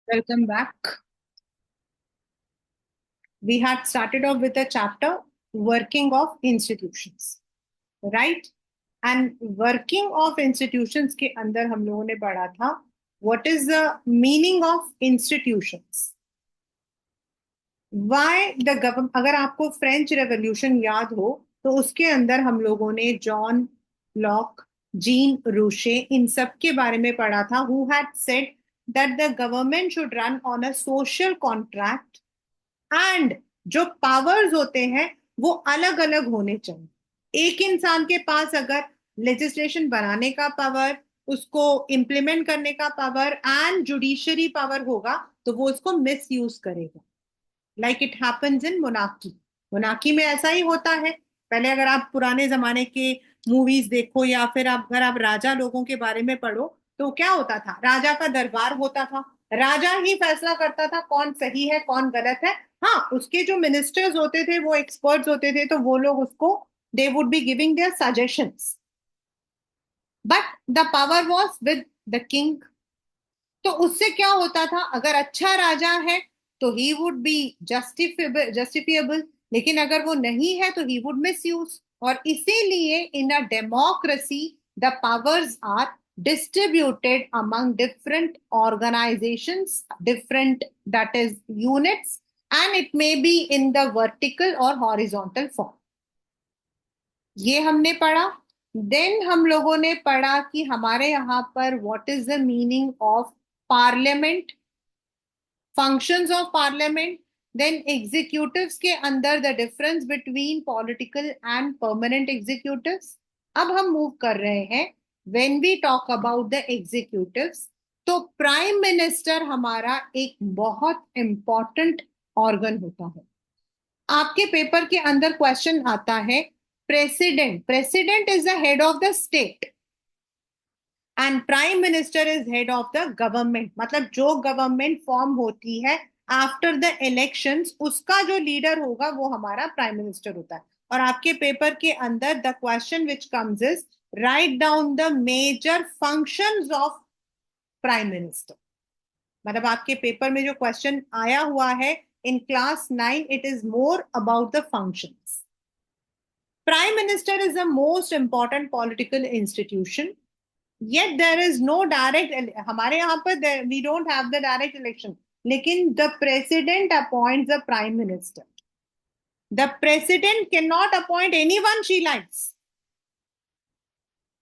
Welcome back. We had started off with a chapter working of institutions, right? And working of institutions के अंदर हम लोगों ने पढ़ा था what is the meaning of institutions. Why the government, अगर आपको फ्रेंच रेवोल्यूशन याद हो तो उसके अंदर हम लोगों ने जॉन लॉक, जीन रूशे, इन सब के बारे में पढ़ा था who had said that the government should run on a social contract and जो पावर्स होते हैं वो अलग अलग होने चाहिए। एक इंसान के पास अगर लेजिस्लेशन बनाने का पावर, उसको इम्प्लीमेंट करने का पावर एंड जुडिशरी पावर होगा तो वो उसको मिस यूज करेगा। Like it happens in monarchy. Monarchy में ऐसा ही होता है। पहले अगर आप पुराने जमाने के मूवीज देखो या फिर अगर आप राजा लोगों के बारे में पढ़ो तो क्या होता था, राजा का दरबार होता था, राजा ही फैसला करता था कौन सही है कौन गलत है। हाँ, उसके जो मिनिस्टर्स होते थे वो एक्सपर्ट्स होते थे तो वो लोग उसको they would be giving their suggestions, but the power was with the king. तो उससे क्या होता था, अगर अच्छा राजा है तो ही वुड बी जस्टिफिएबल, लेकिन अगर वो नहीं है तो ही वुड मिस यूज। और इसीलिए in a democracy the powers are distributed among different organisations, different that is units, and it may be in the vertical और हॉरिजॉन्टल फॉर्म। ये हमने पढ़ा। देन हम लोगों ने पढ़ा कि हमारे यहाँ पर what is the meaning of parliament, functions of parliament, then executives के अंदर the difference between political and permanent executives. अब हम मूव कर रहे हैं when we talk about the executives, तो प्राइम मिनिस्टर हमारा एक बहुत इंपॉर्टेंट ऑर्गन होता है। आपके पेपर के अंदर क्वेश्चन आता है president, president is the head of the state and prime minister is head of the government. मतलब जो गवर्नमेंट फॉर्म होती है आफ्टर द इलेक्शंस उसका जो लीडर होगा वो हमारा प्राइम मिनिस्टर होता है। और आपके पेपर के अंदर the question which comes is write down the major functions of prime minister. मतलब आपके पेपर में जो क्वेश्चन आया हुआ है in class 9 it is more about the functions. Prime minister is the most important political institution, yet there is no direct, हमारे यहाँ पर we don't have the direct election, लेकिन the president appoints the prime minister. The president cannot appoint anyone she likes.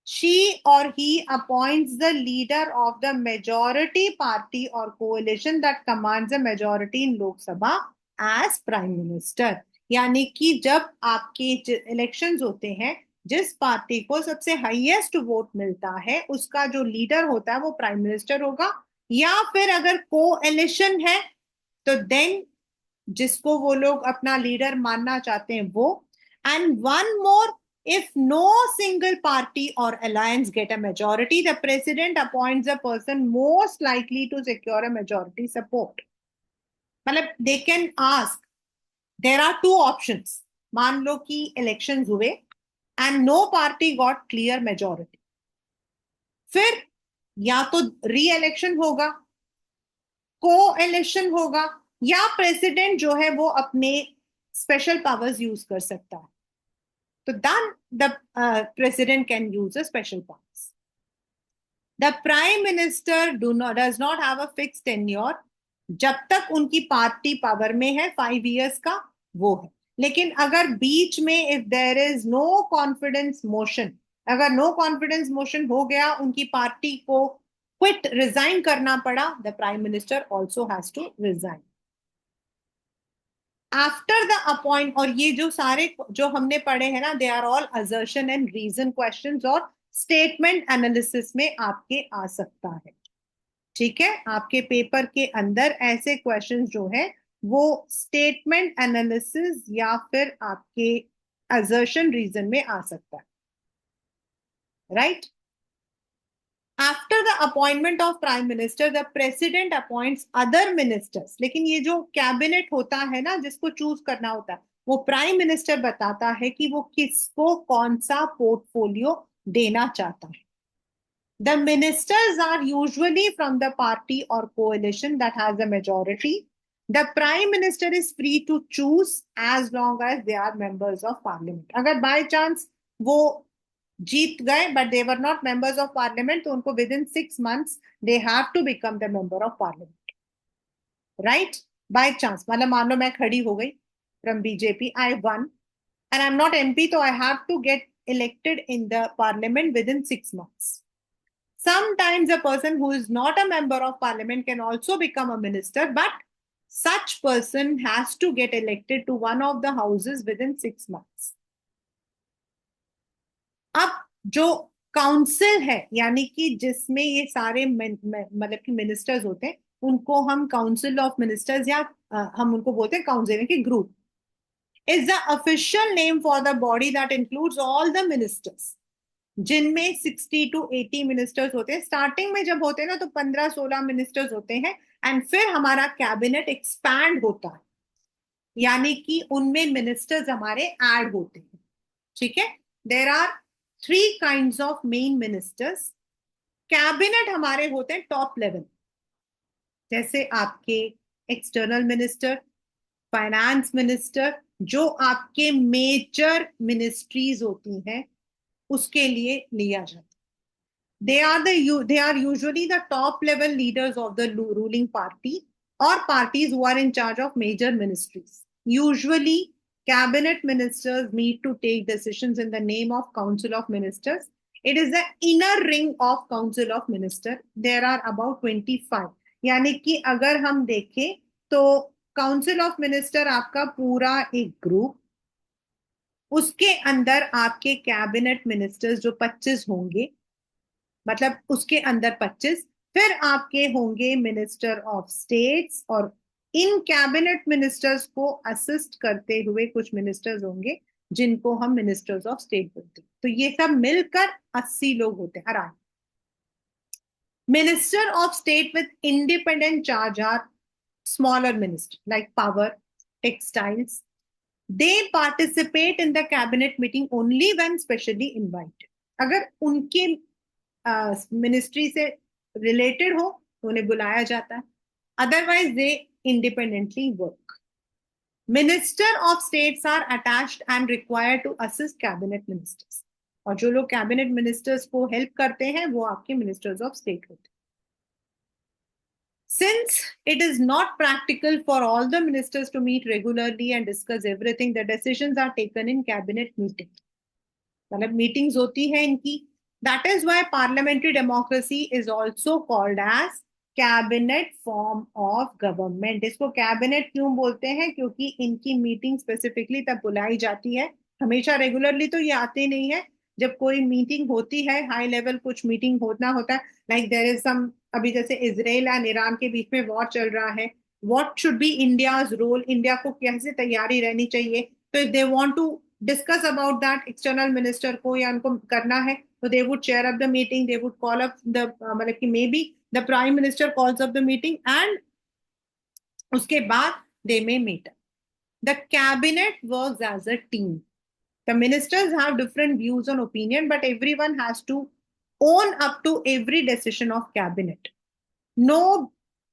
She or he appoints the leader of the majority party or coalition that commands a majority in Lok Sabha as prime minister. यानी कि जब आपके elections होते हैं जिस party को सबसे highest vote मिलता है उसका जो लीडर होता है वो प्राइम मिनिस्टर होगा, या फिर अगर कोएलिशन है तो देन जिसको वो लोग अपना लीडर मानना चाहते हैं वो। And one more, if no single party or alliance get a majority, the president appoints a person most likely to secure a majority support. मतलब they can ask, there are two options. मान लो कि elections हुए and no party got clear majority, फिर या तो री election होगा, को इलेक्शन होगा, या प्रेसिडेंट जो है वो अपने स्पेशल पावर्स यूज कर सकता है। तो then the president can use a special powers. The prime minister does not have a fixed tenure, जब तक उनकी पार्टी पावर में है 5 years का वो है। लेकिन अगर बीच में if there is no confidence motion, अगर नो कॉन्फिडेंस मोशन हो गया, उनकी पार्टी को क्विट रिजाइन करना पड़ा, the prime minister also has to resign after the appoint. और ये जो सारे जो हमने पढ़े हैं ना, they are all assertion and reason questions और स्टेटमेंट एनालिसिस में आपके आ सकता है। ठीक है, आपके पेपर के अंदर ऐसे क्वेश्चंस जो है वो स्टेटमेंट एनालिसिस या फिर आपके असर्शन रीजन में आ सकता है, right. After the appointment of prime minister the president appoints other ministers. लेकिन ये जो कैबिनेट होता है ना जिसको चूज करना होता है वो प्राइम मिनिस्टर बताता है कि वो किसको कौन सा पोर्टफोलियो देना चाहता है। The ministers are usually from the party or coalition that has the majority. The prime minister is free to choose as long as they are members of parliament. अगर by chance वो जीत गए but they were not members of parliament, तो उनको within 6 months they have to become the member of parliament. Right? By chance. मतलब मान लो मैं खड़ी हो गई from BJP, I won and I'm not MP, so I have to get elected in the parliament within 6 months. Sometimes a person who is not a member of parliament can also become a minister, but such person has to get elected to one of the houses within 6 months. अब जो council है यानी कि जिसमें ये सारे मतलब कि मिनिस्टर्स होते हैं उनको हम काउंसिल ऑफ मिनिस्टर्स या हम उनको बोलते हैं काउंसिल के group is the official name for the body that includes all the ministers. जिनमें 60 to 80 मिनिस्टर्स होते हैं. स्टार्टिंग में जब होते हैं ना तो 15-16 मिनिस्टर्स होते हैं एंड फिर हमारा कैबिनेट एक्सपैंड होता है यानी कि उनमें मिनिस्टर्स हमारे ऐड होते हैं. ठीक है. There are 3 kinds of main ministers. Cabinet हमारे होते हैं टॉप लेवल, जैसे आपके एक्सटर्नल मिनिस्टर, फाइनेंस मिनिस्टर, जो आपके मेजर मिनिस्ट्रीज होती हैं उसके लिए लिया जाता है. They are usually the top level leaders of the ruling party or parties who are in charge of major ministries. Usually cabinet ministers meet to take decisions in the name of council of ministers. It is the inner ring of council of minister. There are about 25. यानी कि अगर हम देखें तो council of minister आपका पूरा एक group, उसके अंदर आपके कैबिनेट मिनिस्टर्स जो 25 होंगे, मतलब उसके अंदर 25, फिर आपके होंगे मिनिस्टर ऑफ स्टेट्स और इन कैबिनेट मिनिस्टर्स को असिस्ट करते हुए कुछ मिनिस्टर्स होंगे जिनको हम मिनिस्टर्स ऑफ स्टेट बोलते हैं. तो ये सब मिलकर 80 लोग होते हैं around. Minister of state with independent charge are smaller minister like power, textiles. They participate in the cabinet meeting only when specially invited. अगर उनके मिनिस्ट्री से रिलेटेड हो तो उन्हें बुलाया जाता है, otherwise they independently work. Minister of states are attached and required to assist cabinet ministers. और जो लोग कैबिनेट मिनिस्टर्स को हेल्प करते हैं वो आपके मिनिस्टर्स ऑफ स्टेट होते हैं. Since it is not practical for all the ministers to meet regularly and discuss everything, the decisions are taken in cabinet meeting. मतलब meetings होती है इनकी. That is why parliamentary democracy is also called as cabinet form of government. इसको cabinet क्यों बोलते हैं? क्योंकि इनकी meeting specifically तब बुलाई जाती है. हमेशा regularly तो ये आते नहीं है. जब कोई मीटिंग होती है हाई लेवल, कुछ मीटिंग होता है, लाइक देयर इज सम, अभी जैसे इजराइल एंड ईरान के बीच में वॉर चल रहा है, what should be India's role, India को कैसे तैयारी रहनी चाहिए. तो if they want to discuss about that external minister को या उनको करना है तो they would chair up the meeting, they would call up the मतलब कि may be the prime minister calls up the meeting and उसके बाद they may meet. The cabinet works as a team. The ministers have different views and opinion, but everyone has to own up to every decision of cabinet. No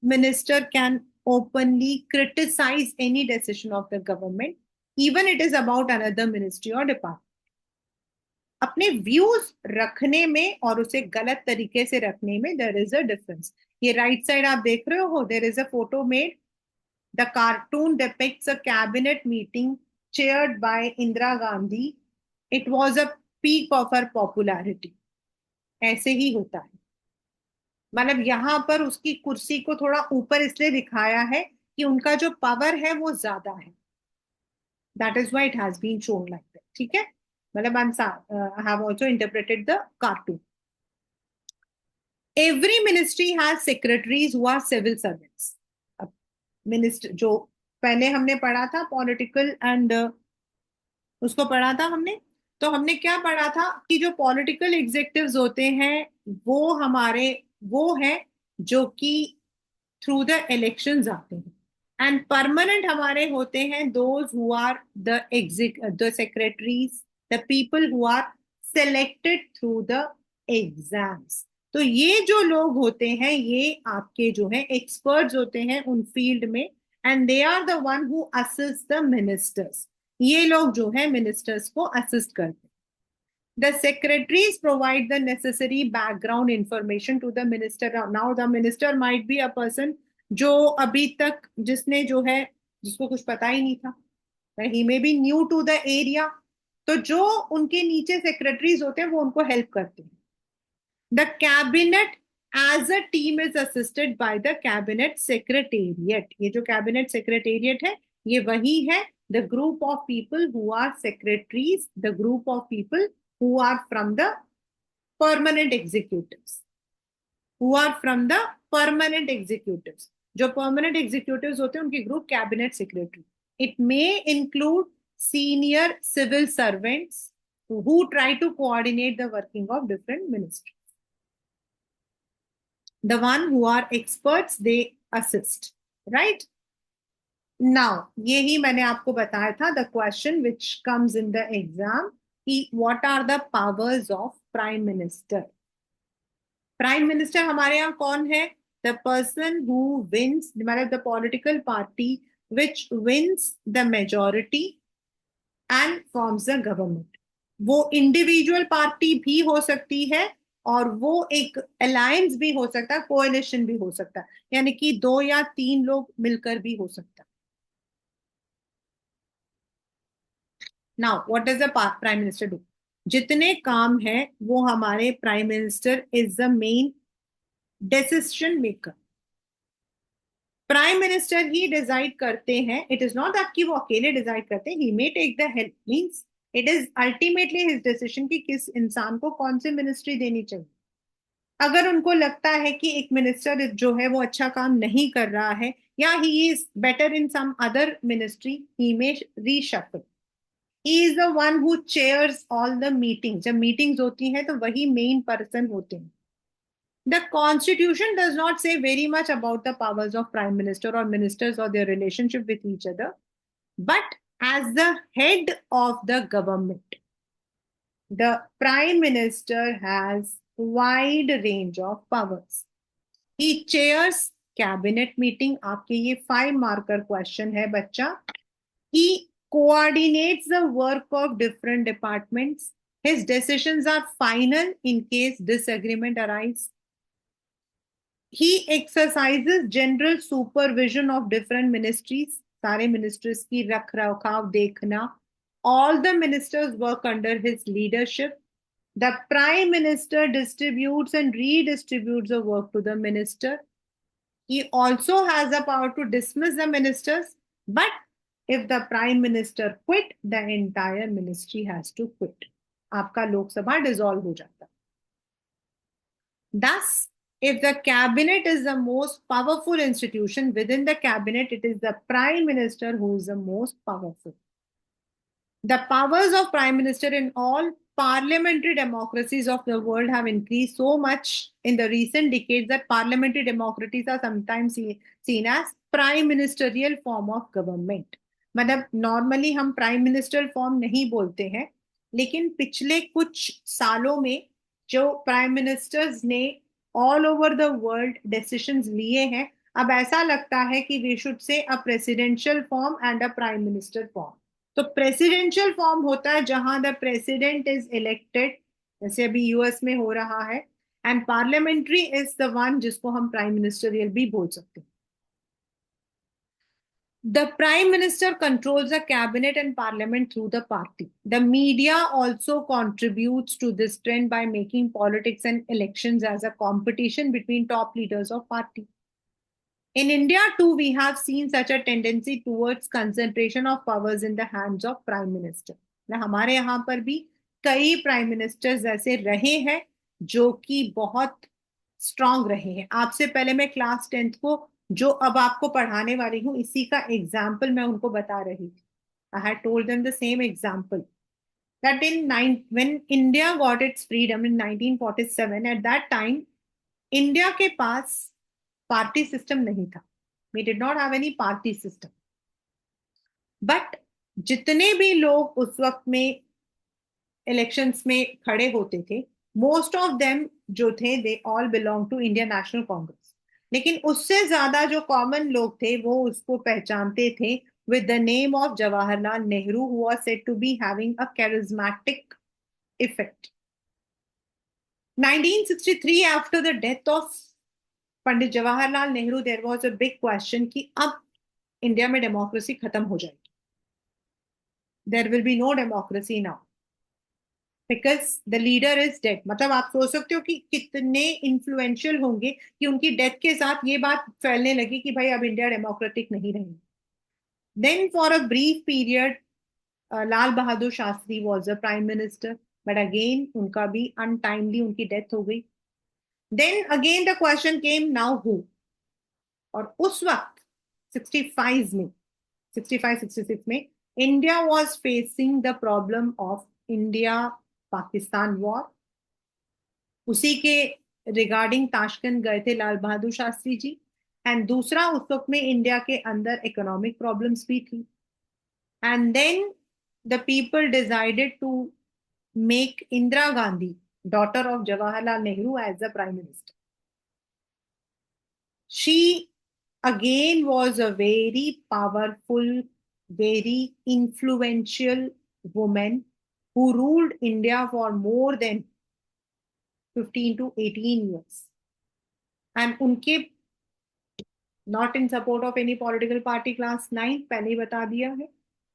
minister can openly criticize any decision of the government, even it is about another ministry or department. अपने views रखने में और उसे गलत तरीके से रखने में there is a difference. ये राइट साइड आप देख रहे हो, there is a photo made. The cartoon depicts a cabinet meeting chaired by Indira Gandhi. It was a peak of her popularity. ऐसे ही होता है. मतलब यहां पर उसकी कुर्सी को थोड़ा ऊपर इसलिए दिखाया है कि उनका जो पावर है वो ज्यादा है. That is why it has been shown like that. ठीक है. मतलब I have also interpreted the cartoon. Every ministry has secretaries who are civil servants. Minister जो पहले हमने पढ़ा था पॉलिटिकल एंड उसको पढ़ा था हमने, तो हमने क्या पढ़ा था कि जो पॉलिटिकल एग्जीक्यूटिव्स होते हैं वो हमारे वो है जो कि थ्रू द इलेक्शंस आते हैं, एंड परमानेंट हमारे होते हैं those who are the secretaries, the people who are selected through the exams. तो ये जो लोग होते हैं ये आपके जो है एक्सपर्ट्स होते हैं उन फील्ड में, and they are the one who assist the ministers. ये लोग जो है मिनिस्टर्स को असिस्ट करते हैं। The secretaries provide the necessary background information to the minister. Now the minister might be a person जो अभी तक जिसने जो है जिसको कुछ पता ही नहीं था, he may be new to the area, तो जो उनके नीचे सेक्रेटरीज होते हैं वो उनको हेल्प करते हैं। The cabinet as a team is assisted by the cabinet secretariat. ये जो कैबिनेट सेक्रेटेरिएट है ये वही है, the group of people who are secretaries, the group of people who are from the permanent executives, who are from the permanent executives। जो permanent executives होते हैं उनकी group cabinet secretary. It may include senior civil servants who try to coordinate the working of different ministries। the one who are experts they assist, right? Now यही मैंने आपको बताया था the question which comes in the exam कि what are the powers of prime minister. Prime minister हमारे यहाँ कौन है? द पर्सन हु विंस, मतलब the political party which wins the majority and forms the government. वो individual party भी हो सकती है और वो एक अलायंस भी हो सकता है, कोएलिशन भी हो सकता है, यानी कि 2 या 3 लोग मिलकर भी हो सकता है। Now what does the prime minister do? जितने काम है वो हमारे prime minister is the main decision maker. Prime minister he decide करते हैं। इट इज नॉट दैट कि वो अकेले डिसाइड करते हैं, he may take the help, means it is ultimately his decision कि किस इंसान को कौन सी मिनिस्ट्री देनी चाहिए। अगर उनको लगता है कि एक मिनिस्टर जो है वो अच्छा काम नहीं कर रहा है या he is better in some other ministry, he may reshuffle. He is the one who chairs all the meetings। जब मीटिंग्स होती हैं तो वही मेन पर्सन होते हैं। The constitution does not say very much about the powers of prime minister or ministers or their relationship with each other, but as the head of the government, the prime minister has wide range of powers। He chairs cabinet meeting। आपके ये 5 marker question है बच्चा। He coordinates the work of different departments। His decisions are final in case disagreement arises। He exercises general supervision of different ministries। सारे ministries की रख रखाव देखना। All the ministers work under his leadership। The prime minister distributes and redistributes the work to the minister। He also has the power to dismiss the ministers, but if the prime minister quit, the entire ministry has to quit। आपका Lok Sabha dissolve हो जाता है। Thus, if the cabinet is the most powerful institution within the cabinet, it is the prime minister who is the most powerful। The powers of prime minister in all parliamentary democracies of the world have increased so much in the recent decades that parliamentary democracies are sometimes seen as prime ministerial form of government। मतलब normally हम prime minister form नहीं बोलते हैं, लेकिन पिछले कुछ सालों में जो प्राइम मिनिस्टर्स ने all over the world decisions लिए हैं, अब ऐसा लगता है कि we should say a presidential form and a prime minister form. तो प्रेसिडेंशियल फॉर्म होता है जहां द प्रेसिडेंट इज इलेक्टेड, जैसे अभी यूएस में हो रहा है, and parliamentary is the one जिसको हम प्राइम मिनिस्टरियल भी बोल सकते हैं। The prime minister controls the cabinet and parliament through the party। The media also contributes to this trend by making politics and elections as a competition between top leaders of party। In India too, we have seen such a tendency towards concentration of powers in the hands of prime minister। हमारे यहाँ पर भी कई prime ministers ऐसे रहे हैं जो कि बहुत स्ट्रांग रहे हैं। आपसे पहले मैं क्लास 10th को जो अब आपको पढ़ाने वाली हूँ इसी का एग्जाम्पल मैं उनको बता रही थी। I had told them the same example that when India got its freedom in 1947, at that time India के पास पार्टी सिस्टम नहीं था। We did not have any party system, but जितने भी लोग उस वक्त में इलेक्शंस में खड़े होते थे, मोस्ट ऑफ देम जो थे they all belong to Indian National Congress, लेकिन उससे ज्यादा जो कॉमन लोग थे वो उसको पहचानते थे with the name of Jawaharlal Nehru, who was said to be having a charismatic effect. 1963, after the death of Pandit Jawaharlal Nehru, there was a big question कि अब इंडिया में डेमोक्रेसी खत्म हो जाएगी, there will be no democracy now because the leader is dead. मतलब आप सोच सकते हो कि कितने इन्फ्लुएंशियल होंगे कि उनकी डेथ के साथ ये बात फैलने लगी कि भाई अब इंडिया डेमोक्रेटिक नहीं रहेगी। Then for a brief period Lal Bahadur Shastri was a prime minister, but again उनका भी अनटाइमली उनकी डेथ हो गई। Then again the question came now who, और उस वक्त 65 में 65-66 में India was facing the problem of India Pakistan war. उसी के रिगार्डिंग ताशकंद गए थे लाल बहादुर शास्त्री जी। एंड दूसरा, उस वक्त में इंडिया के अंदर इकोनॉमिक प्रॉब्लम्स भी थी। And then the people decided to make Indira Gandhi, daughter of Jawaharlal Nehru, as the prime minister. She again was a very powerful, very influential woman who ruled India for more than 15 to 18 years. And unke not in support of any political party, class 9 पहले ही बता दिया है,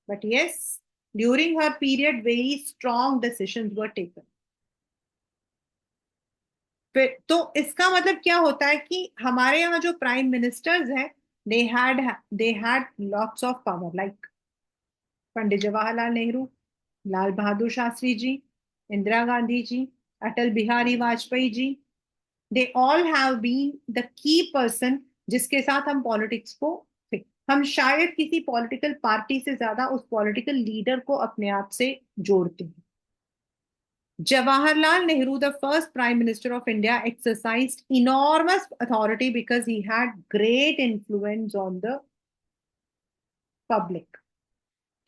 but yes, during her period very strong decisions were taken. फिर तो इसका मतलब क्या होता है कि हमारे यहाँ जो प्राइम मिनिस्टर्स हैं, they had they had lots of power, like Pandit Jawaharlal Nehru, Lal Bahadur Shastri ji, Indira Gandhi ji, Atal Bihari Vajpayee ji, they all have been the key person जिसके साथ हम पॉलिटिक्स को, हम शायद किसी पॉलिटिकल पार्टी से ज्यादा उस पॉलिटिकल लीडर को अपने आप से जोड़ते हैं। Jawaharlal Nehru, the first Prime Minister of India, exercised enormous authority because he had great influence on the public.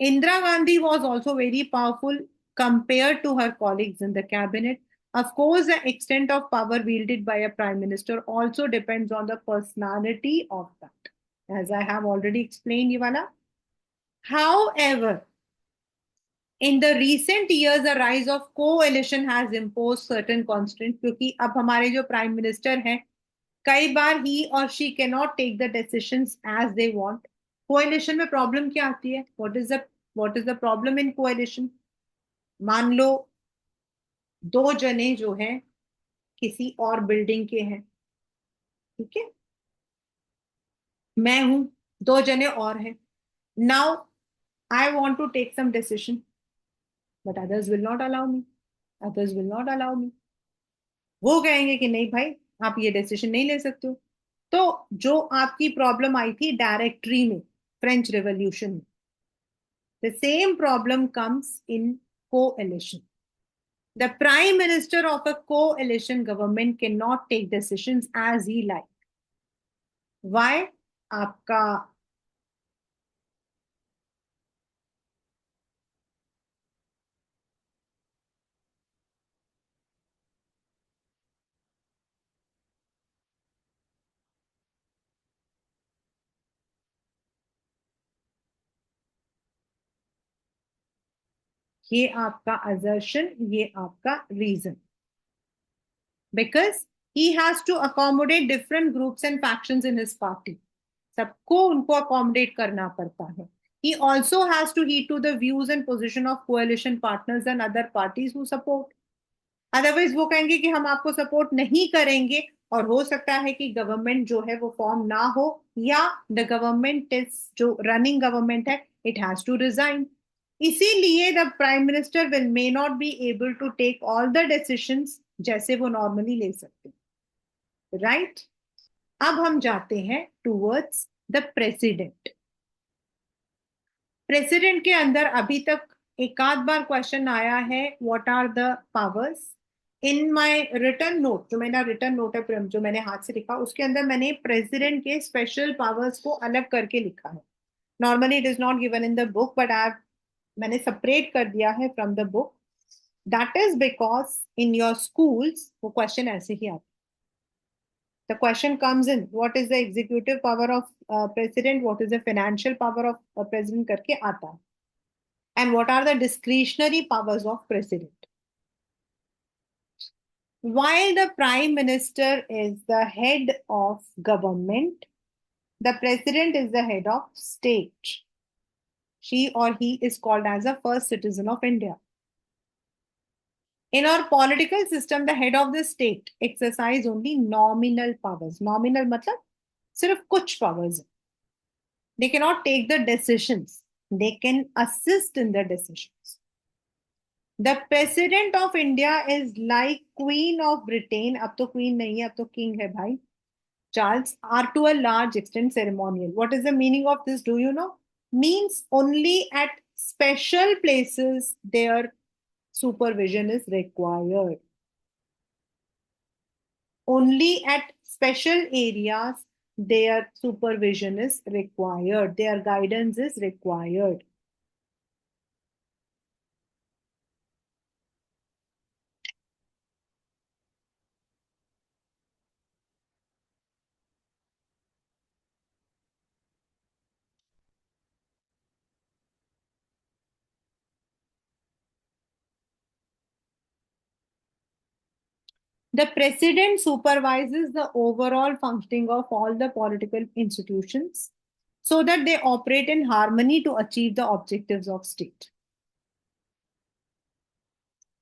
Indira Gandhi was also very powerful compared to her colleagues in the cabinet. Of course, the extent of power wielded by a Prime Minister also depends on the personality of that, as I have already explained, Ivala. However, in the recent years, the rise of coalition has imposed certain constraints, क्योंकि अब हमारे जो prime minister हैं, कई बार he और she can not take the decisions as they want. Coalition में problem क्या आती है? What is the problem in coalition? मान लो दो जने जो हैं किसी और बिल्डिंग के हैं, ठीक है, मैं हूं, दो जने और हैं। Now I want to take some decision, but others will not allow me. वो कहेंगे कि नहीं भाई, आप ये डिसीजन नहीं ले सकते हो। तो जो आपकी प्रॉब्लम आई थी डायरेक्टरी में, फ्रेंच रेवोल्यूशन में, the same problem comes in coalition. The prime minister of a coalition government can not take decisions as he like. Why? आपका ये आपका assertion, ये आपका reason, because he has to accommodate different groups and factions in his party. सबको उनको accommodate करना पड़ता है। He also has to heed to the views and position of coalition partners and other parties who support. Otherwise वो कहेंगे कि हम आपको सपोर्ट नहीं करेंगे, और हो सकता है कि गवर्नमेंट जो है वो फॉर्म ना हो, या द गवर्नमेंट इज जो रनिंग गवर्नमेंट है इट हैज टू रिजाइन। इसीलिए the prime minister will may not be able to take all the decisions जैसे वो नॉर्मली ले सकते हैं, राइट? अब हम जाते हैं टूवर्ड्स द प्रेसिडेंट। प्रेसिडेंट के अंदर अभी तक एक आध बार क्वेश्चन आया है, what are the powers. In my return note, जो मेरा रिटर्न नोट है जो मैंने हाथ से लिखा, उसके अंदर मैंने प्रेसिडेंट के स्पेशल पावर्स को अलग करके लिखा है। Normally it is not given in the book, but I मैंने सेपरेट कर दिया है from the book. That is because in your schools वो question ऐसे ही आता है. The question comes in, what is the executive power of president, what is the financial power of president करके आता है, and what are the discretionary powers of president. While the prime minister is the head of government, the president is the head of state. She or he is called as a first citizen of India. In our political system, the head of the state exercise only nominal powers. Nominal मतलब सिर्फ कुछ powers. They cannot take the decisions. They can assist in the decisions. The president of India is like Queen of Britain. अब तो queen नहीं है, अब तो king है भाई. Charles, are to a large extent ceremonial. What is the meaning of this? Do you know? Means only at special places their supervision is required. Only at special areas their supervision is required, their guidance is required. The president supervises the overall functioning of all the political institutions so that they operate in harmony to achieve the objectives of state.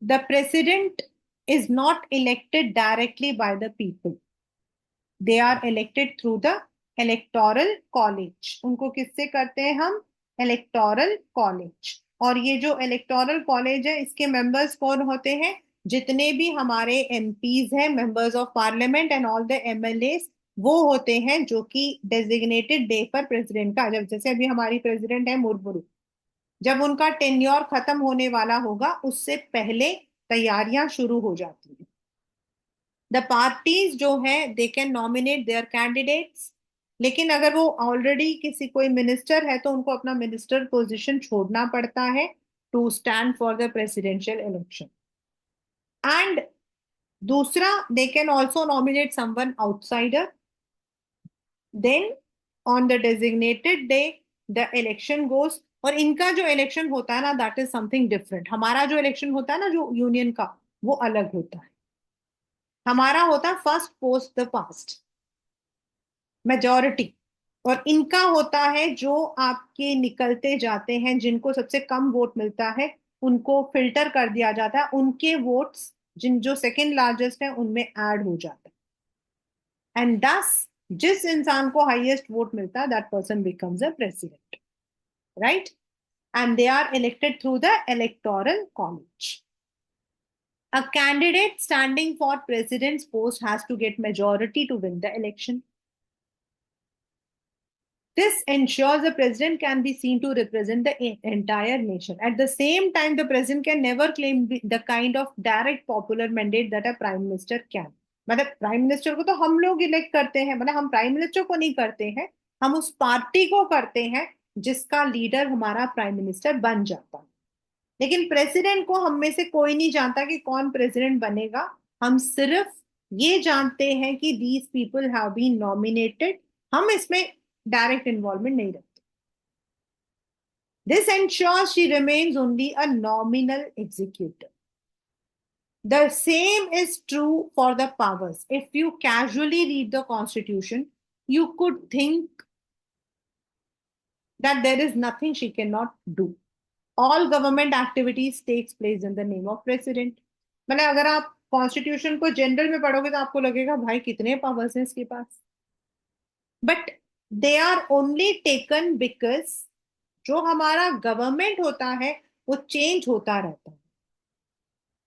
The president is not elected directly by the people. They are elected through the electoral college. उनको किससे करते हैं हम? Electoral college. और ये जो electoral college है इसके members कौन होते हैं? जितने भी हमारे MPs हैं, members of parliament and all the MLAs, वो होते हैं जो कि designated day पर president का, जब जैसे अभी हमारी president है मुर्मू, जब उनका टेन्योर खत्म होने वाला होगा उससे पहले तैयारियां शुरू हो जाती हैं. द पार्टीज जो है they can nominate their candidates, लेकिन अगर वो ऑलरेडी किसी कोई मिनिस्टर है तो उनको अपना मिनिस्टर पोजीशन छोड़ना पड़ता है to stand for the presidential election. And दूसरा, they can also nominate someone outsider. Then on the designated day the election goes. और इनका जो इलेक्शन होता है ना, दैट इज समथिंग डिफरेंट. हमारा जो इलेक्शन होता है ना जो यूनियन का, वो अलग होता है. हमारा होता है first post the past, majority. और इनका होता है जो आपके निकलते जाते हैं, जिनको सबसे कम वोट मिलता है उनको फिल्टर कर दिया जाता है, उनके वोट्स जिन जो सेकंड लार्जेस्ट हैं उनमें ऐड हो जाता है. एंड दस जिस इंसान को हाईएस्ट वोट मिलता है that person becomes a president, right. And they are elected through the electoral college. A candidate standing for president's post has to get majority to win the election. This ensures the president can be seen to represent the entire nation. At the same time, the president can never claim the kind of direct popular mandate that a prime minister can. मतलब prime minister को तो हम लोग elect करते हैं, मतलब हम prime minister को नहीं करते हैं, हम उस पार्टी को करते हैं जिसका लीडर हमारा प्राइम मिनिस्टर बन जाता है. लेकिन प्रेसिडेंट को हम में से कोई नहीं जानता कि कौन प्रेसिडेंट बनेगा. हम सिर्फ ये जानते हैं कि these people have been nominated. हम इसमें डायरेक्ट इन्वॉल्वमेंट नहीं रखते. This ensures she remains only a nominal executive. The same is true for the powers. If you casually read the constitution, you could think that there is nothing she cannot do. All government activities takes place in the name of president. मतलब अगर आप constitution को general में पढ़ोगे तो आपको लगेगा भाई कितने पावर्स हैं इसके पास. But they are only taken because जो हमारा गवर्नमेंट होता है वो चेंज होता रहता है.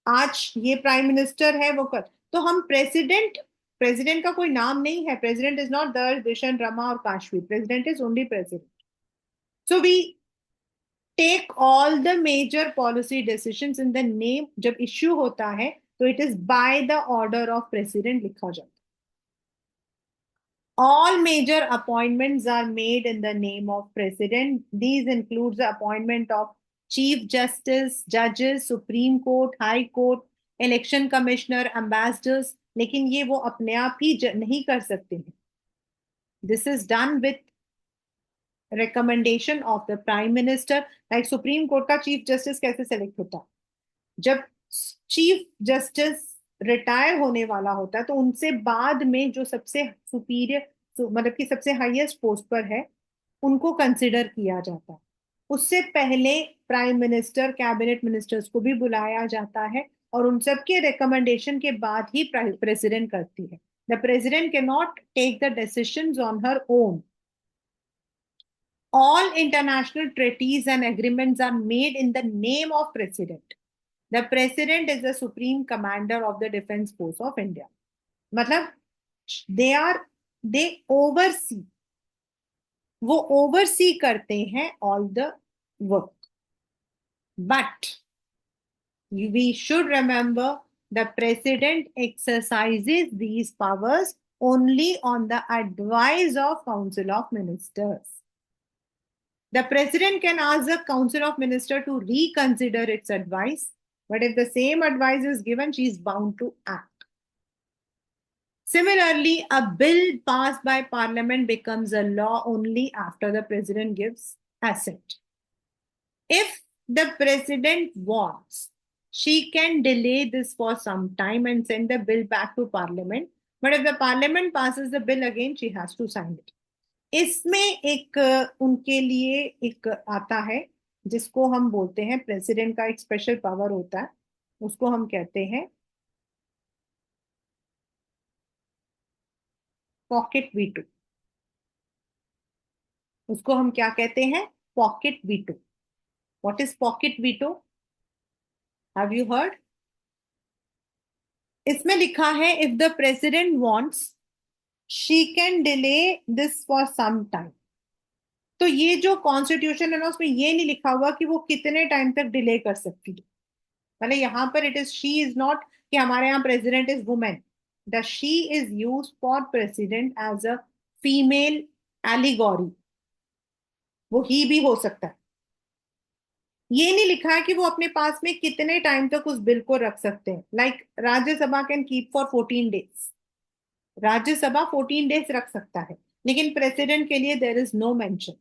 आज ये प्राइम मिनिस्टर है वो कर, तो हम प्रेसिडेंट, प्रेसिडेंट का कोई नाम नहीं है. प्रेसिडेंट इज नॉट दर्श बिशन रमा और काशवी. President is only president. So we take all the major policy decisions in the name. जब इश्यू होता है तो it is by the order of president लिखा जाता है. All major appointments are made in the name of president. These includes the appointment of chief justice, जजेस, supreme court, high court, election commissioner, ambassadors, लेकिन ये वो अपने आप ही नहीं कर सकते हैं. This is done with recommendation of the prime minister. Like supreme court का चीफ जस्टिस कैसे सेलेक्ट होता है? जब चीफ जस्टिस रिटायर होने वाला होता है तो उनसे बाद में जो सबसे सुपीरियर, मतलब कि सबसे हाईएस्ट पोस्ट पर है, उनको कंसिडर किया जाता है. उससे पहले प्राइम मिनिस्टर, कैबिनेट मिनिस्टर्स को भी बुलाया जाता है और उन सबके रिकमेंडेशन के बाद ही प्रेसिडेंट करती है. The president can not take the decisions on her own. All international treaties and agreements are made in the name of president. The president is the supreme commander of the defense force of India. मतलब they are, they oversee, वो oversee करते हैं all the work. But we should remember the president exercises these powers only on the advice of council of ministers. The president can ask the council of ministers to reconsider its advice, but if the same advice is given, she is bound to act. Similarly, a bill passed by parliament becomes a law only after the president gives assent. If the president wants, she can delay this for some time and send the bill back to parliament. But if the parliament passes the bill again, she has to sign it. इसमें एक उनके लिए एक आता है जिसको हम बोलते हैं, प्रेसिडेंट का एक स्पेशल पावर होता है, उसको हम कहते हैं पॉकेट वीटो. उसको हम क्या कहते हैं? Pocket veto. What is pocket veto? Have you heard? इसमें लिखा है if the president wants she can delay this for some time. तो ये जो कॉन्स्टिट्यूशन है ना, उसमें ये नहीं लिखा हुआ कि वो कितने टाइम तक डिले कर सकती है. मतलब यहाँ पर it is she is not कि हमारे यहाँ president is women. The she is use for president as a female allegory. वो ही भी हो सकता है. ये नहीं लिखा है कि वो अपने पास में कितने टाइम तक उस बिल को रख सकते हैं. Like Rajya Sabha can keep for 14 days. Rajya Sabha 14 days रख सकता है, लेकिन प्रेसिडेंट के लिए देयर इज नो मेंशन.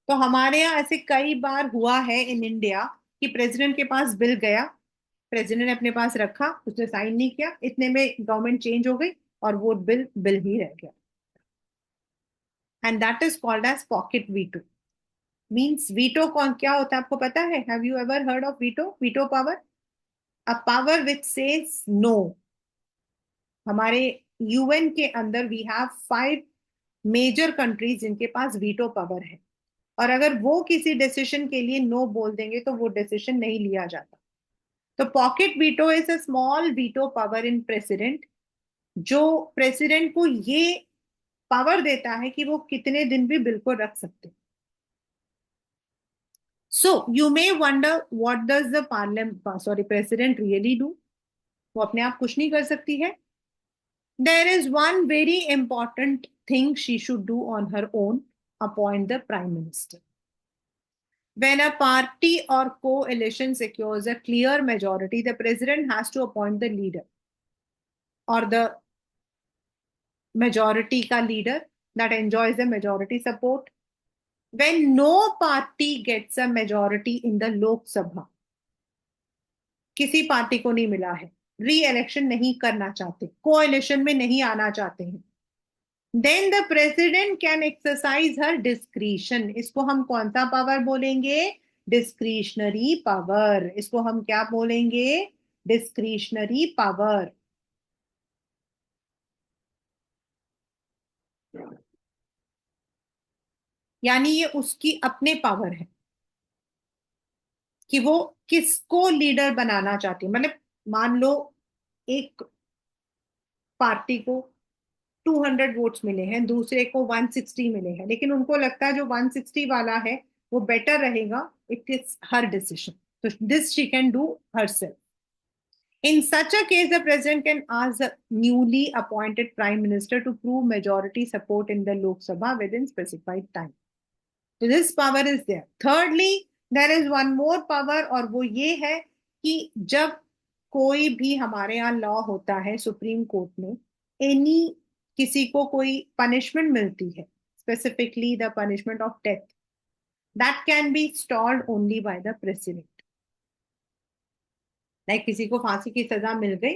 तो हमारे यहाँ ऐसे कई बार हुआ है इन इंडिया कि प्रेसिडेंट के पास बिल गया, प्रेसिडेंट ने अपने पास रखा, उसने साइन नहीं किया, इतने में गवर्नमेंट चेंज हो गई और वो बिल बिल ही रह गया. And that is called as pocket veto. Means veto कौन क्या होता है आपको पता है? Have you ever heard of veto? Veto power, a power which says no. हमारे यूएन के अंदर वी हैव 5 मेजर कंट्रीज जिनके पास वीटो पावर है, और अगर वो किसी डिसीजन के लिए नो बोल देंगे तो वो डिसीजन नहीं लिया जाता. तो pocket veto is a small veto power in president, जो प्रेसिडेंट को ये पावर देता है कि वो कितने दिन भी बिल को रख सकते. So you may wonder what does the parliament president really do? वो अपने आप कुछ नहीं कर सकती है. There is one very important thing she should do on her own: appoint the prime minister. When a party or coalition secures a clear majority, the president has to appoint the leader or the majority ka leader that enjoys the majority support. When no party gets a majority in the Lok Sabha, किसी party को नहीं मिला है, री election नहीं करना चाहते, coalition में नहीं आना चाहते हैं, then the president can exercise her discretion. इसको हम कौन सा पावर बोलेंगे? Discretionary power. इसको हम क्या बोलेंगे? Discretionary power. यानी ये उसकी अपने पावर है कि वो किसको लीडर बनाना चाहती है. मतलब मान लो एक पार्टी को 200 वोट्स मिले हैं, दूसरे को 160 मिले हैं, लेकिन उनको लगता है जो 160 वाला है वो बेटर रहेगा. It is her decision. तो this she can do herself. In such a case, the president can ask the newly appointed prime minister to prove majority support in the Lok Sabha within specified time. So this power is there. Thirdly, there is one more power, और वो ये है कि जब कोई भी हमारे यहाँ लॉ होता है सुप्रीम कोर्ट में, एनी किसी को कोई पनिशमेंट मिलती है, specifically the punishment of death, that can be stalled only by the president. Like किसी को फांसी की सजा मिल गई,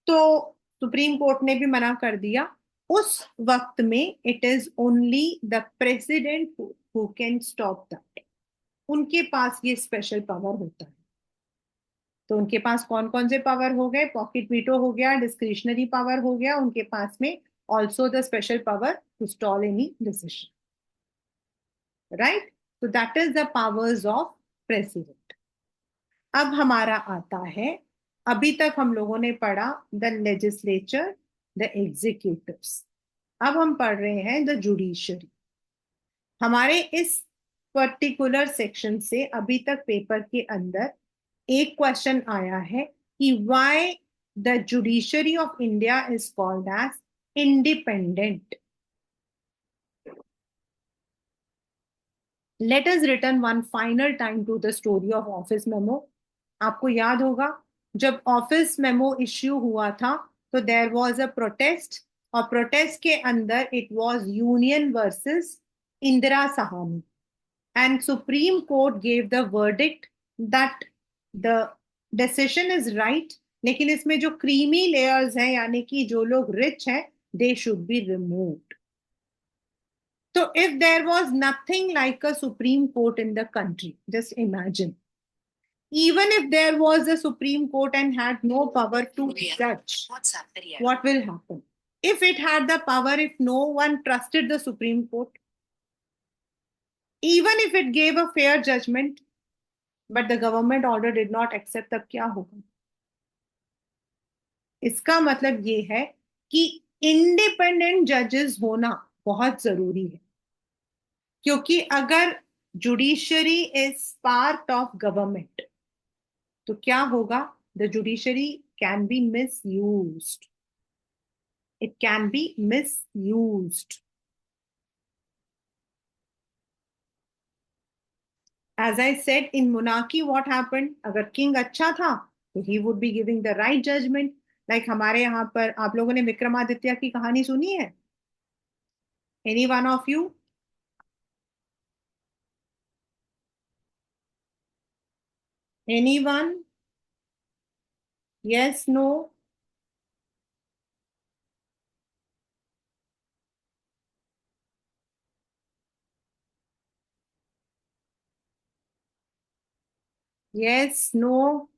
तो सुप्रीम कोर्ट ने भी मना कर दिया, उस वक्त में it is only the president who can stop that. उनके पास ये स्पेशल पावर होता है। तो उनके पास कौन कौन से पावर हो गए? पॉकेट वीटो हो गया, डिस्क्रिशनरी पावर हो गया उनके पास में, also the special power to stall any decision, right? तो that is the powers of president. अब हमारा आता है, अभी तक हम लोगों ने पढ़ा द लेजिस्लेचर, द एग्जीक्यूटिव्स। अब हम पढ़ रहे हैं द जुडिशरी। हमारे इस पर्टिकुलर सेक्शन से अभी तक पेपर के अंदर एक क्वेश्चन आया है कि why the judiciary of India is called as independent. Let us return one final time to the story of office memo. आपको याद होगा, जब ऑफिस मेमो इश्यू हुआ था तो देयर वाज अ प्रोटेस्ट, और प्रोटेस्ट के अंदर it was union versus Indira Sahani, and Supreme Court gave the verdict that the decision is right, लेकिन इसमें जो क्रीमी लेयर्स हैं, यानी कि जो लोग रिच हैं, दे शुड बी रिमूव्ड। तो if there was nothing like a Supreme Court in the country, just imagine, even if there was a Supreme Court and had no power to judge, what will happen? If it had the power, if no one trusted the Supreme Court, even if it gave a fair judgment, but the government order did not accept, तब क्या होगा? इसका मतलब ये है कि independent जजेस होना बहुत जरूरी है, क्योंकि अगर judiciary is part of government तो क्या होगा? The judiciary can be miss used, it can be miss used. As I said, in monarchy, what happened? अगर किंग अच्छा था तो he would be giving the right judgment. Like हमारे यहाँ पर आप लोगों ने विक्रमादित्य की कहानी सुनी है? Any one of you? Anyone? Yes, no? Yes, no?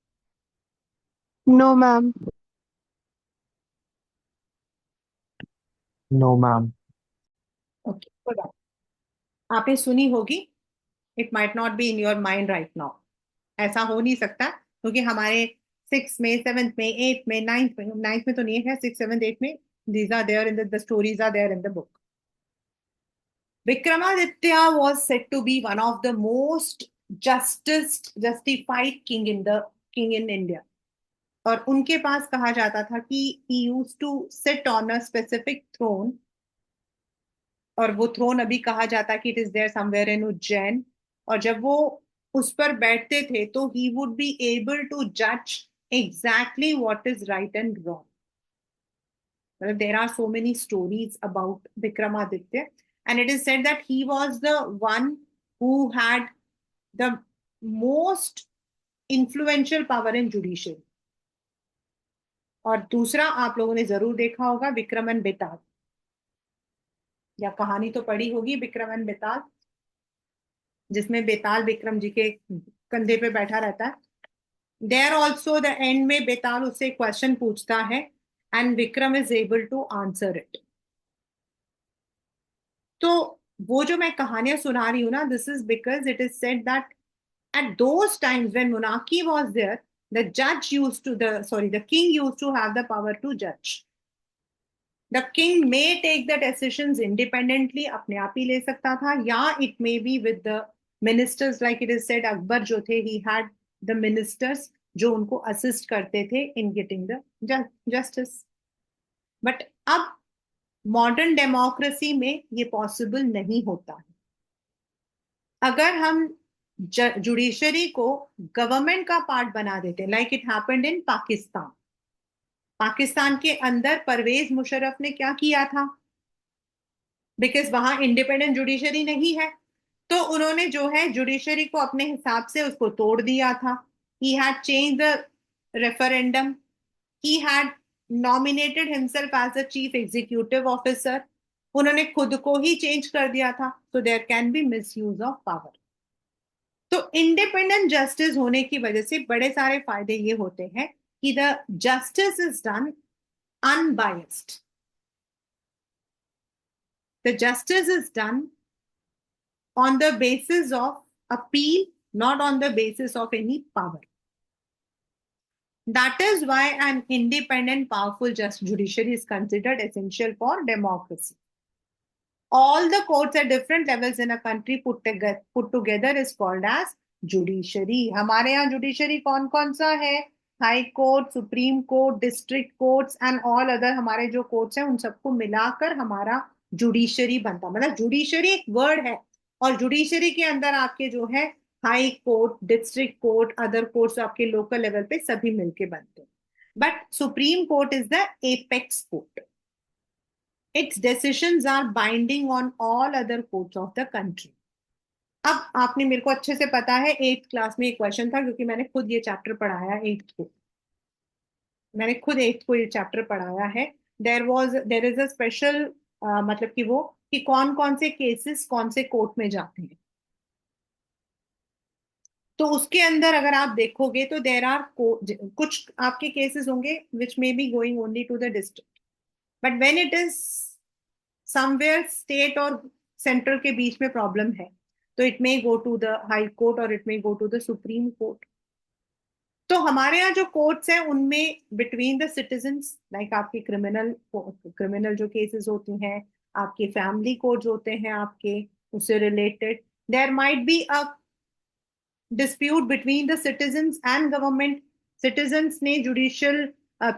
No, ma'am. No ma'am. Okay, good. आपने सुनी होगी, it might not be in your mind right now. ऐसा हो नहीं सकता, क्योंकि हमारे सिक्स में, सेवेंथ में, एट्थ में, नाइन्थ में तो नहीं है, सिक्स सेवेंथ एट में these are there in the stories are there in the book. Vikramaditya was said to be one of the most justified king in India. और उनके पास कहा जाता था कि he used to sit on a specific throne, और वो throne अभी कहा जाता है कि it is there somewhere in Ujjain. और जब वो उस पर बैठते थे तो he would be able to जज exactly what is right and wrong. मतलब there are so many stories about Vikramaditya, and it is said that he was the one who had the most influential power in judiciary. और दूसरा आप लोगों ने जरूर देखा होगा, विक्रम एंड बेताल, या कहानी तो पढ़ी होगी विक्रम एंड बेताल, जिसमें बेताल विक्रम जी के कंधे पे बैठा रहता है। देयर ऑल्सो द एंड में बेताल उससे क्वेश्चन पूछता है and Vikram is able to answer it. तो वो जो मैं कहानियां सुना रही हूं ना, this is because it is said that at those times when monarchy was there, the judge used to the king used to have the power to judge. The king may take the decisions independently, अपने आप ही ले सकता था, या it may be with the ministers, like it is said Akbar जो थे, he had the ministers जो उनको असिस्ट करते थे in getting the justice. But अब मॉडर्न डेमोक्रेसी में ये पॉसिबल नहीं होता है। अगर हम जुडिशरी को गवर्नमेंट का पार्ट बना देते, like it happened in Pakistan. Pakistan के अंदर परवेज मुशर्रफ ने क्या किया था, बिकॉज वहां इंडिपेंडेंट जुडिशरी नहीं है, तो उन्होंने जो है जुडिशरी को अपने हिसाब से उसको तोड़ दिया था। He had change the referendum, he had nominated himself as a chief executive officer, उन्होंने खुद को ही चेंज कर दिया था। तो there can be misuse of power. तो इंडिपेंडेंट जस्टिस होने की वजह से बड़े सारे फायदे ये होते हैं कि the justice is done unbiased, the justice is done on the basis of appeal, not on the basis of any power. That is why an independent, powerful just judiciary is considered essential for democracy. All the courts at different levels in a country put together is called as judiciary. हमारे यहाँ judiciary कौन कौन सा है? High court, supreme court, district courts and all other हमारे जो courts हैं उन सबको मिलाकर हमारा जुडिशरी बनता, मतलब जुडिशरी एक वर्ड है। और जुडिशरी के अंदर आपके जो है high court, district court, other courts आपके लोकल लेवल पे सभी मिलके बनते हैं। But supreme court is the apex court. Its decisions are binding on all other courts of the country. अब आपने, मेरे को अच्छे से पता है 8th क्लास में एक क्वेश्चन था, क्योंकि मैंने खुद ये चैप्टर पढ़ाया 8th को, मैंने खुद 8th को ये चैप्टर पढ़ाया है। देर इज अ स्पेशल, मतलब कि वो कि कौन कौन से केसेस कौन से कोर्ट में जाते हैं। तो उसके अंदर अगर आप देखोगे तो देर आर कुछ आपके केसेस होंगे which may be going only to the district, but when it is somewhere state और सेंट्रल के बीच में प्रॉब्लम है, तो it may go to the high court और it may go to the supreme court. तो हमारे यहाँ जो कोर्ट्स हैं उनमें बिटवीन द सिटीजन्स, लाइक आपके क्रिमिनल जो केसेस होती हैं, आपके फैमिली कोर्ट्स होते हैं आपके, उससे related there might be a dispute between the citizens and government. Citizens ने जुडिशियल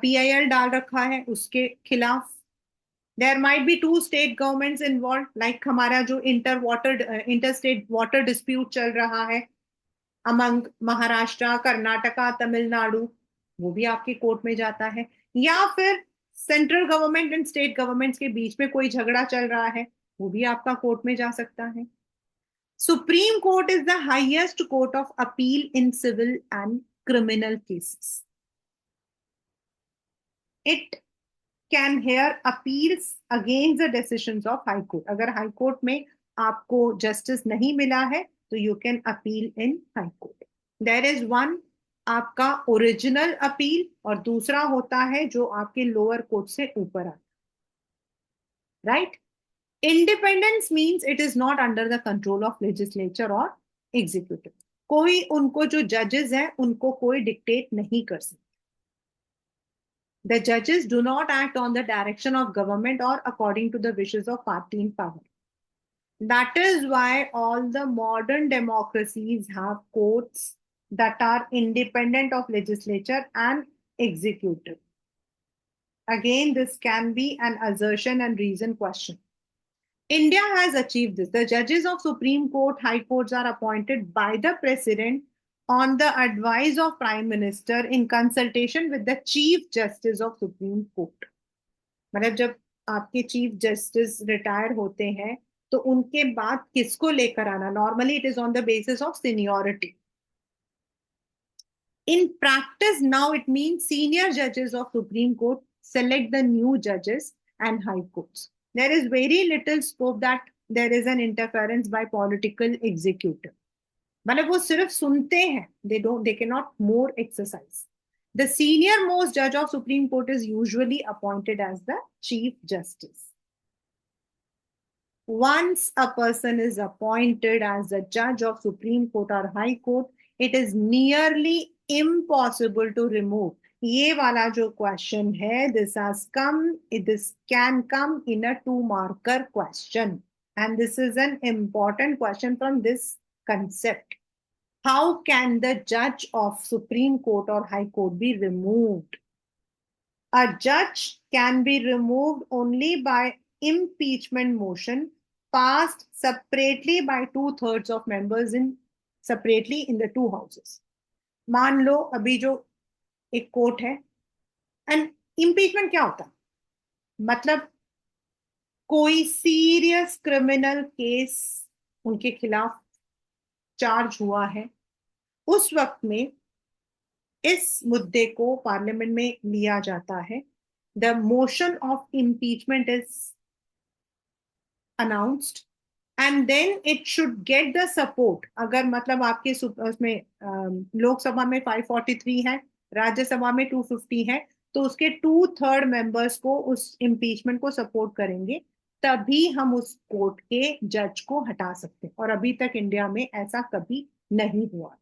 PIL डाल रखा है उसके खिलाफ। There might be two state governments involved, like हमारा जो interstate water dispute चल रहा है among महाराष्ट्र, कर्नाटका, तमिलनाडु, वो भी आपके कोर्ट में जाता है। या फिर central government and state governments के बीच में कोई झगड़ा चल रहा है, वो भी आपका कोर्ट में जा सकता है। Supreme court is the highest court of appeal in civil and criminal cases. It can hear appeals against the decisions of high court. अगर हाई कोर्ट में आपको जस्टिस नहीं मिला है तो you can appeal in high court. There is one आपका original appeal और दूसरा होता है जो आपके लोअर कोर्ट से ऊपर आता, right. Independence means it is not under the control of legislature और एग्जीक्यूटिव। कोई उनको जो जजेस हैं उनको कोई डिक्टेट नहीं कर सकता। The judges do not act on the direction of government or according to the wishes of party in power. That is why all the modern democracies have courts that are independent of legislature and executive. Again, this can be an assertion and reason question. India has achieved this. The judges of Supreme Court, High Courts are appointed by the President on the advice of Prime Minister in consultation with the Chief Justice of Supreme Court. मतलब जब आपके chief justice retire होते हैं तो उनके बाद किसको लेकर आना, normally it is on the basis of seniority. In practice now it means senior जजेस of supreme court select the new judges and high courts. There is very little scope that there is an interference by political executive. मतलब वो सिर्फ सुनते हैं, they cannot more exercise. The senior most judge of Supreme Court is usually appointed as the Chief Justice. Once a person is appointed as a judge of Supreme Court or High Court, it is nearly impossible to remove. ये वाला जो question है, this can come in a 2-marker question, and this is an important question from this concept. How can the judge of Supreme Court or High Court be removed? A judge can be removed only by impeachment motion passed separately by 2/3 of members in separately in the two houses. मान लो अभी जो एक court है, and impeachment क्या होता है, मतलब कोई सीरियस क्रिमिनल केस उनके खिलाफ चार्ज हुआ है, उस वक्त में इस मुद्दे को पार्लियामेंट में लिया जाता है. The motion of impeachment is announced and then it should get the support. अगर मतलब आपके उसमें लोकसभा में 543 है, राज्यसभा में 250 है, तो उसके 2/3 मेंबर्स को उस इम्पीचमेंट को सपोर्ट करेंगे, तभी हम उस कोर्ट के जज को हटा सकते हैं. और अभी तक इंडिया में ऐसा कभी नहीं हुआ.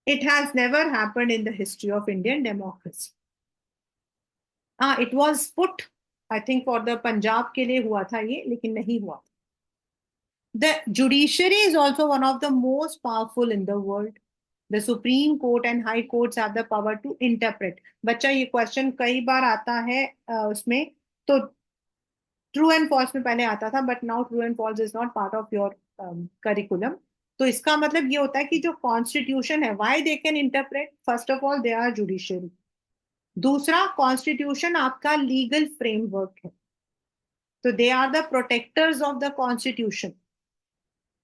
It has never happened in the history of Indian democracy. हाँ, it was put, I think for the Punjab के लिए हुआ था ये, लेकिन नहीं हुआ. The judiciary is also one of the most powerful in the world. The Supreme Court and High Courts have the power to interpret. बच्चा ये क्वेश्चन कई बार आता है उसमें, तो ट्रू एंड फॉल्स में पहले आता था, but now true and false is not part of your curriculum. तो इसका मतलब ये होता है कि जो कॉन्स्टिट्यूशन है, why they can interpret, first of all they are judiciary. दूसरा, कॉन्स्टिट्यूशन आपका लीगल फ्रेमवर्क है, तो they are the protectors of the constitution.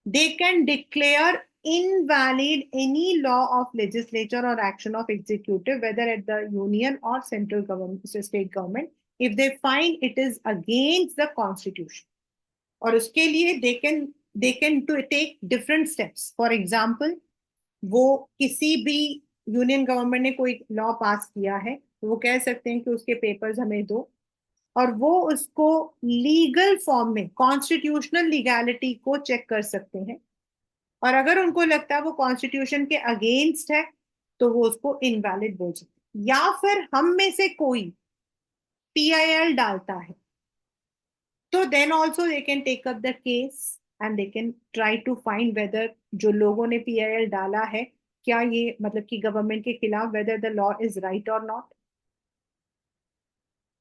They can declare invalid any law of legislature or action of executive, whether at the union or central government, state government, if they find it is against the constitution. और उसके लिए they can to take different steps. For example, वो किसी भी union government ने कोई law पास किया है, तो वो कह सकते हैं कि उसके पेपर्स हमें दो, और वो उसको लीगल फॉर्म में कॉन्स्टिट्यूशनल लीगैलिटी को चेक कर सकते हैं. और अगर उनको लगता है वो कॉन्स्टिट्यूशन के अगेंस्ट है, तो वो उसको इनवैलिड बोल सकते हैं. या फिर हम में से कोई पीआईएल डालता है, तो then also they can take up the case and they can try to find whether जो लोगों ने पीआईएल डाला है, क्या ये मतलब कि गवर्नमेंट के खिलाफ, whether the law is right और not.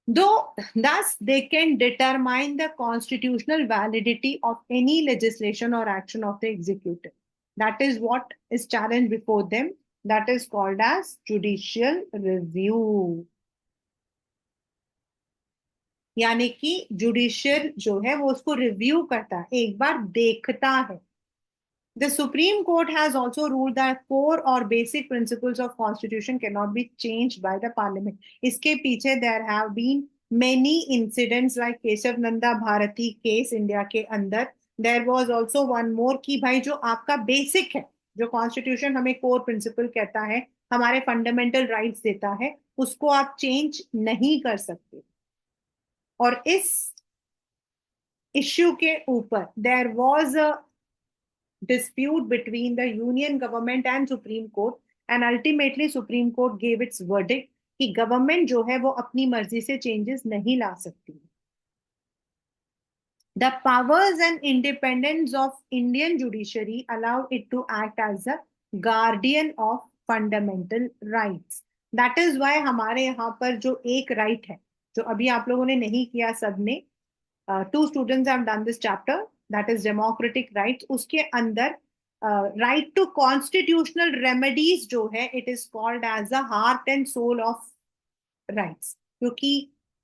Though, thus, they can determine the constitutional validity of any legislation or action of the executive. That is what is challenged before them. That is called as judicial review. यानी कि judicial जो है वो उसको review करता है, एक बार देखता है. The Supreme Court has also ruled that core or basic principles of constitution cannot be changed by the parliament. इसके पीछे there have been many incidents like Kesavananda Bharati case India के अंदर. There was also one more कि भाई जो आपका basic है, जो कॉन्स्टिट्यूशन हमें कोर प्रिंसिपल कहता है, हमारे फंडामेंटल राइट्स देता है, उसको आप चेंज नहीं कर सकते. और इस इश्यू के ऊपर there was a dispute between the union government and Supreme Court, and ultimately Supreme Court gave its verdict कि गवर्नमेंट जो है वो अपनी मर्जी से चेंजेस नहीं ला सकती. The powers and independence of Indian judiciary allow it to act as a guardian of fundamental rights. That is why हमारे यहाँ पर जो एक राइट है, जो अभी आप लोगों ने नहीं किया, सबने, two students have done this chapter, that is democratic rights. उसके अंदर right to constitutional remedies जो है, it is called as the heart and soul of rights, क्योंकि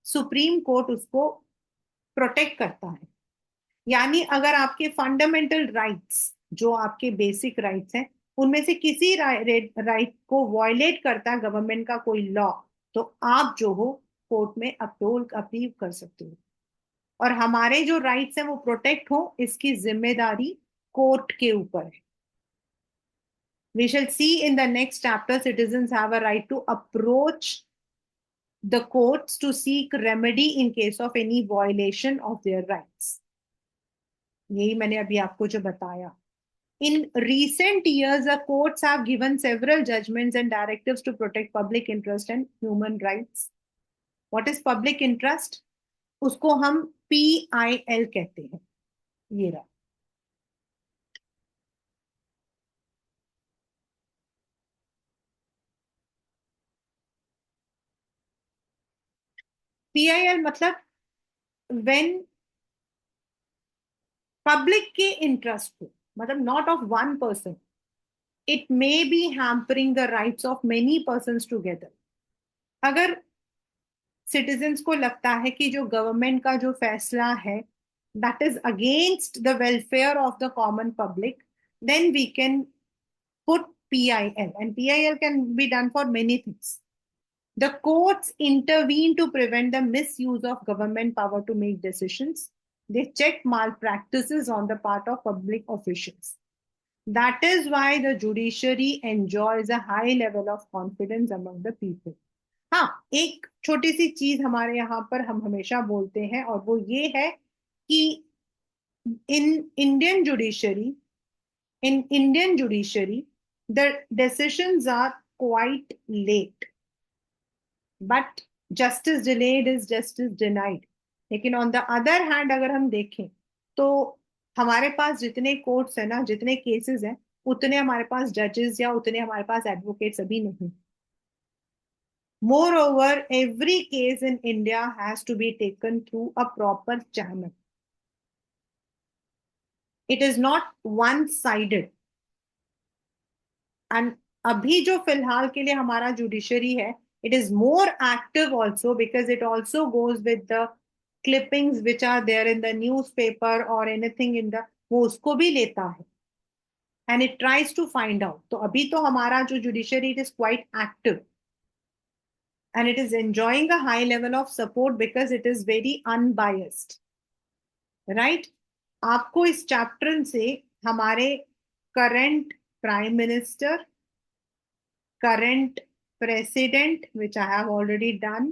सुप्रीम कोर्ट उसको प्रोटेक्ट करता है. यानी अगर आपके फंडामेंटल राइट्स, जो आपके बेसिक राइट्स हैं, उनमें से किसी राइट को वॉयलेट करता है गवर्नमेंट का कोई लॉ, तो आप जो हो कोर्ट में अपील कर सकते हो. और हमारे जो राइट्स हैं वो प्रोटेक्ट हो, इसकी जिम्मेदारी कोर्ट के ऊपर है. We shall see in the next chapter, citizens have a right to approach the courts to seek remedy in case of any violation of their rights. यही मैंने अभी आपको जो बताया. In recent years, the courts have given several judgments and directives to protect public interest and human rights. What is public interest? उसको हम PIL कहते हैं. ये रहा. PIL मतलब when पब्लिक के इंटरेस्ट को, मतलब not of one person. It may be hampering the rights of many persons together. अगर सिटीजन्स को लगता है कि जो गवर्नमेंट का जो फैसला है that is against the welfare of the common public, then we can put PIL, and PIL can be done for many things. The courts intervene to prevent the misuse of government power to make decisions. They check malpractices on the part of public officials. That is why the judiciary enjoys a high level of confidence among the people. हाँ, एक छोटी सी चीज हमारे यहाँ पर हम हमेशा बोलते हैं, और वो ये है कि in Indian judiciary in Indian judiciary, the decisions are quite late, but justice delayed is justice denied. लेकिन on the other hand अगर हम देखें तो हमारे पास जितने कोर्ट्स है ना, जितने केसेस हैं, उतने हमारे पास जजेस या उतने हमारे पास एडवोकेट्स अभी नहीं. Moreover, every case in India has to be taken through a proper channel. It is not one-sided. And अभी जो फिलहाल के लिए हमारा जुडिशरी है, it is more active also because it also goes with the clippings which are there in the news paper और anything in the, वो उसको भी लेता है and it tries to find out. तो अभी तो हमारा जो judiciary it is quite active and it is enjoying a high level of support because it is very unbiased. Right, आपको इस चैप्टर से हमारे current prime minister, current president, which I have already done,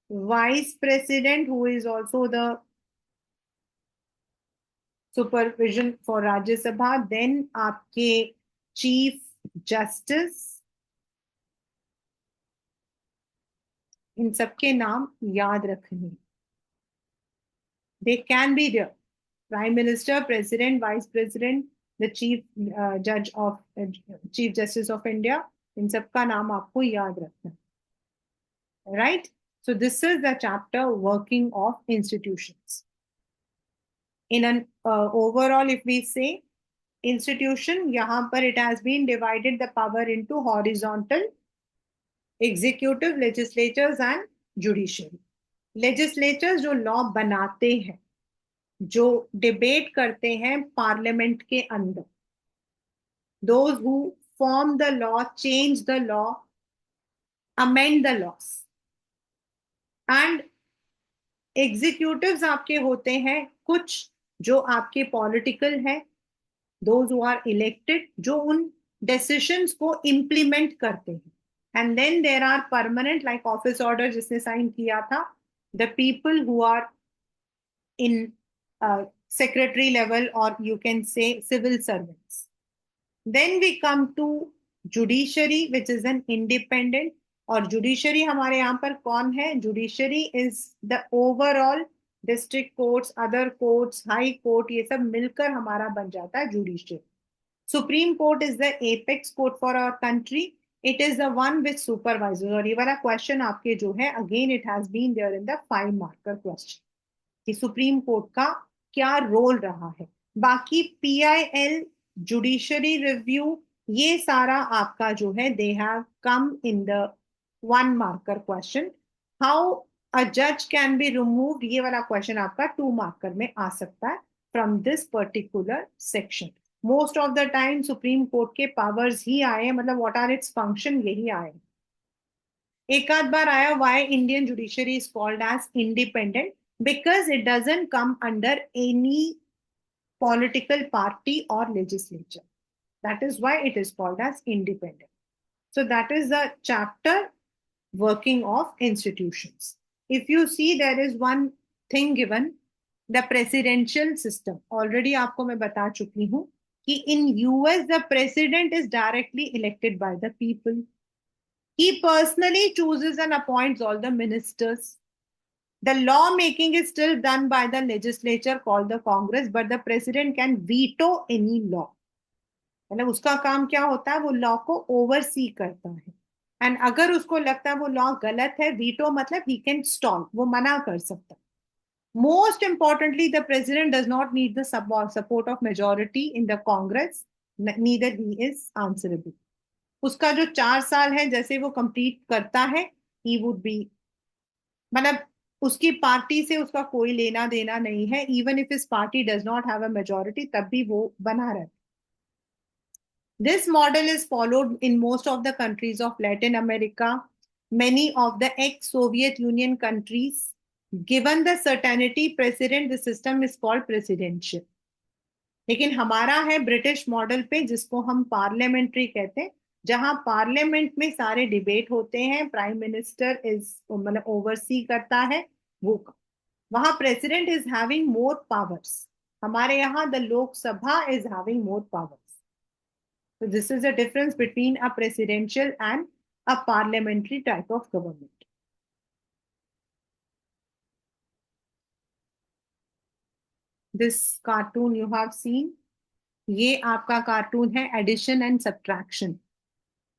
vice president, who is also the supervision for Rajya Sabha, then आपके chief justice, इन सबके नाम याद रखने. They can be there: prime minister, president, vice president, the chief judge of chief justice of India. इन सबका नाम आपको याद रखना. Right? So this is the chapter working of institutions. In an overall, if we say institution, यहाँ पर it has been divided the power into horizontal, executive, legislatures and judiciary. Legislatures जो law बनाते हैं, जो debate करते हैं parliament के अंदर, those who form the law, change the law, amend the laws. And executives आपके होते हैं कुछ जो आपके पॉलिटिकल हैं, दोज हु आर इलेक्टेड, जो उन डिसीजंस को इंप्लीमेंट करते हैं. And then there are permanent, like office order जिसने साइन किया था, the people who are in secretary level, or you can say civil servants. Then we come to judiciary, which is an independent. और judiciary हमारे यहाँ पर कौन है? Judiciary is the overall district courts, other courts, high court, ये सब मिलकर हमारा बन जाता है judiciary. Supreme court is the apex court for our country. It is the one which supervisor. और ये वाला क्वेश्चन आपके जो है, again it has been there in the 5 marker question, कि सुप्रीम कोर्ट का क्या रोल रहा है. बाकी PIL, जुडिशरी रिव्यू, ये सारा आपका जो है, they have come in the 1 marker question. How a judge can be removed, ये वाला क्वेश्चन आपका 2 marker में आ सकता है from this particular section. Most of the time supreme court के पावर्स ही आए, मतलब what are its function, यही आए. एक आध बार आया why Indian judiciary is called as independent, because it doesn't come under any political party or legislature. That is why it is called as independent. So that is the chapter working of institutions. If you see, there is one thing given, the presidential system. Already आपको मैं बता चुकी हूँ कि in US the president is directly elected by the people. He personally chooses and appoints all the ministers. The law making is still done by the legislature called the Congress, but the president can veto any law. मतलब उसका काम क्या होता है? वो law को oversee करता है. एंड अगर उसको लगता है वो लॉ गलत है, वीटो मतलब ही कैन स्टॉल, वो मना कर सकता है. Most importantly, the president does not need the support of majority in the Congress. Neither he is answerable. उसका जो 4 साल है जैसे वो कंप्लीट करता है, ही वुड बी, मतलब उसकी पार्टी से उसका कोई लेना देना नहीं है. Even if his party does not have a majority, तब भी वो बना रहता. This model is followed in most of the countries of Latin America, many of the ex-Soviet Union countries. Given the certainty president, the system is called presidential. लेकिन हमारा है British model पे, जिसको हम पार्लियामेंट्री कहते हैं, जहां पार्लियामेंट में सारे डिबेट होते हैं, प्राइम मिनिस्टर इज मतलब ओवरसी करता है वो. वहां president is having more powers. हमारे यहाँ the Lok Sabha is having more powers. So this is the difference between a presidential and a parliamentary type of government. This cartoon you have seen, ये आपका cartoon है addition and subtraction.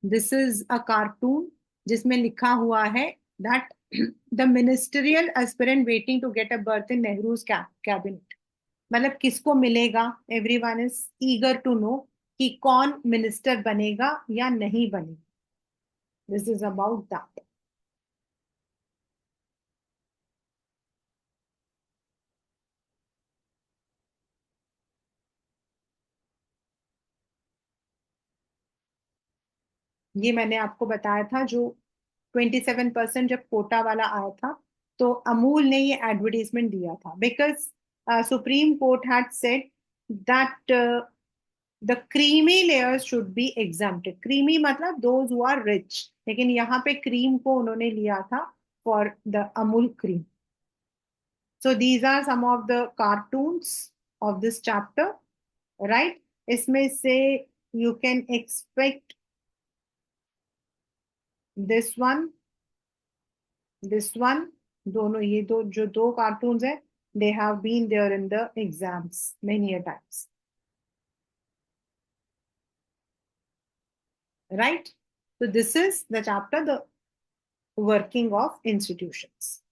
This is a cartoon जिसमें लिखा हुआ है that the ministerial aspirant waiting to get a berth in Nehru's cabinet. मतलब किसको मिलेगा, everyone is eager to know कि कौन मिनिस्टर बनेगा या नहीं बनेगा. This is about that. ये मैंने आपको बताया था, जो 27% जब कोटा वाला आया था, तो अमूल ने ये एडवर्टीजमेंट दिया था, because supreme court had said that the creamy layers should be exempted. Creamy मतलब दोज हु आर रिच, लेकिन यहाँ पे क्रीम को उन्होंने लिया था for the Amul cream. So these are some of the cartoons of this chapter, right? इसमें से you can expect this one, दोनों ये दो जो दो cartoons है, they have been there in the exams many a times, right? So this is the chapter, the working of institutions.